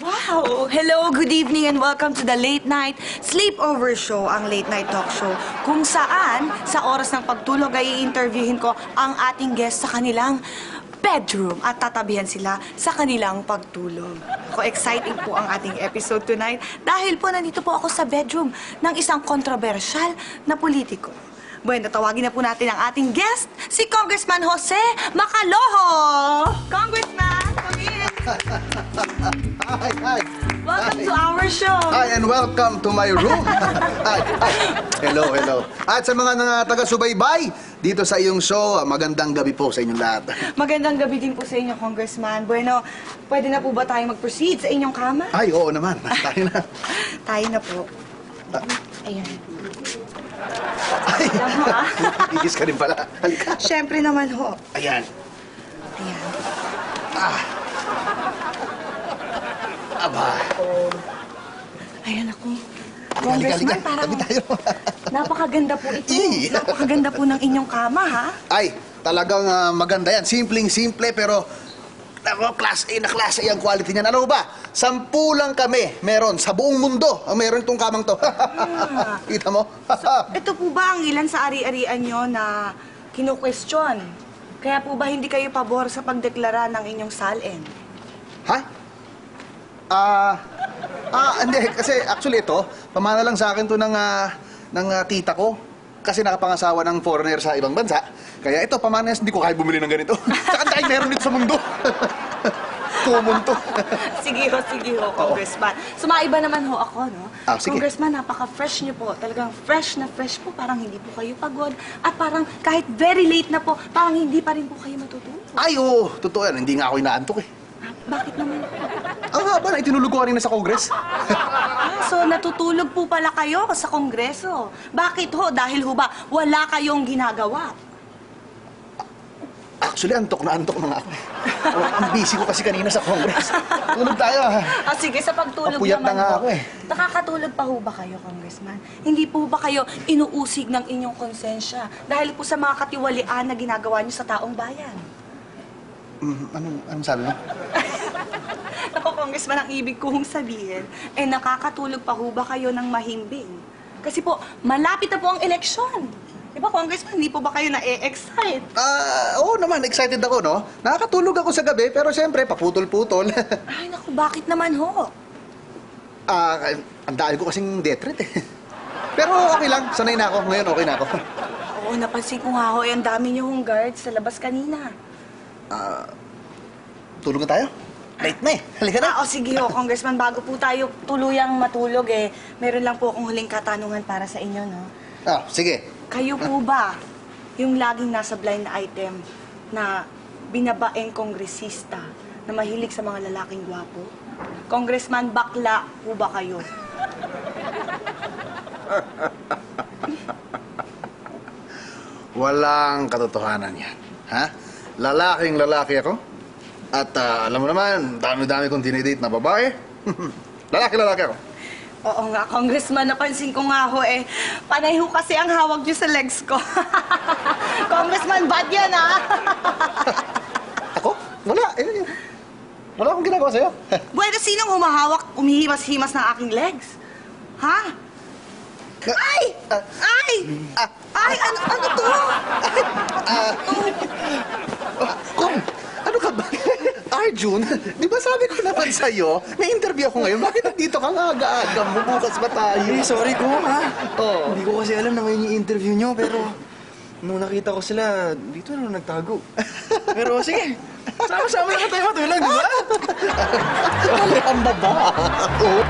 Wow! Hello, good evening, and welcome to the Late Night Sleepover Show, ang late night talk show, kung saan sa oras ng pagtulog ay i-interviewin ko ang ating guest sa kanilang bedroom at tatabihan sila sa kanilang pagtulog. Ako, exciting po ang ating episode tonight dahil po nandito po ako sa bedroom ng isang kontrobersyal na politiko. Bueno, tawagin na po natin ang ating guest, si Congressman Jose Macalojo! Congressman, come in! Hi. Welcome to our show! Hi, and welcome to my room. Hi. Hello. At sa mga taga-subaybay dito sa iyong show, magandang gabi po sa inyong lahat. Magandang gabi din po sa inyo, Congressman. Bueno, pwede na po ba tayo mag-proceed sa inyong kama? Ay, oo naman. Tayo na. Tayo na po. Ayan. Ay, Alam mo, ah. igis ka rin pala. Halika. Siyempre naman ho. Ayan. Ayan. Aba. Ayan ako. Halika. Congressman, parang Tabi tayo. napakaganda po ito. Ih. Napakaganda po ng inyong kama, ha? Ay, talagang maganda yan. Simpleng-simple, pero class A na class A ang quality niyan. Ano ba? 10 lang kami meron sa buong mundo. Meron itong kamang to. Kita mo? Ito po ba ang ilan sa ari-arian nyo na kinu-question? Kaya po ba hindi kayo pabor sa pagdeklara ng inyong salin? Ha? Hindi. Kasi actually ito, pamana lang sa akin to ng tita ko. Kasi nakapangasawa ng foreigner sa ibang bansa. Kaya ito, pamana, hindi ko kaya bumili ng ganito. Saka dahil meron dito sa mundo. Common to. Sige ho, Congressman. Sumaiba naman ho ako, no? Sige. Congressman, napaka-fresh niyo po. Talagang fresh na fresh po. Parang hindi po kayo pagod. At parang kahit very late na po, parang hindi pa rin po kayo matutulog. Ay, oo. Totoo yan. Hindi nga ako inaantok eh. Bakit naman po? Ang haba na itinulog ko kanina sa Congress. So, natutulog po pala kayo sa Kongreso. Bakit ho? Dahil ho ba, wala kayong ginagawa? Actually, antok na nga ako eh. Ang busy ko kasi kanina sa Congress. Tulog tayo ha. Sige, sa pagtulog Papuyat naman na nga ho. ako eh. Nakakatulog pa ho ba kayo, Congressman? Hindi po ba kayo inuusig ng inyong konsensya dahil po sa mga katiwalian na ginagawa niyo sa taong bayan? Anong sabi mo? Ako, Congressman, ang ibig kong sabihin, nakakatulog pa ho ba kayo ng mahimbing? Kasi po, malapit na po ang eleksyon. Di ba, Congressman, hindi po ba kayo na-excite? Oo naman, excited ako, no? Nakakatulog ako sa gabi, pero siyempre, paputol-putol. Ay, naku, bakit naman ho? Ang dahil ko kasing death threat eh. Pero okay lang, sanay na ako. Ngayon, okay na ako. Oo, napansin ko nga ho, ang dami niyo hong guards sa labas kanina. Tulog na tayo? Late na eh. Halika na. Sige ho, Congressman, bago po tayo tuluyang matulog meron lang po akong huling katanungan para sa inyo, no? Sige. Kayo po ba yung laging nasa blind item na binabaeng kongresista na mahilig sa mga lalaking gwapo? Congressman, bakla po ba kayo? Walang katotohanan yan. Ha? Lalaking lalaki ako. At alam mo naman, dami-dami kong dinidate na babae. Lalaki ako. Oo nga, Congressman, napansin ko nga ho panay ho kasi ang hawak niyo sa legs ko. Congressman, bad yan Ako? Wala. Wala akong ginagawa sa'yo. Bueno, sinong humahawak, umihimas-himas ng aking legs? Ha? Ay! Ay! Ano to? Kung, ano ka ba? Arjun, di ba sabi ko naman sa'yo, may interview ako ngayon, bakit nandito ka nga aga-aga mo? Bukas ba tayo? Sorry ko, ha? Oo. Hindi ko kasi alam na ngayon yung interview nyo, pero nung nakita ko sila, dito na nagtago. Pero sige, sama-sama lang tayo matulog, di ba? Ang baba. Oo.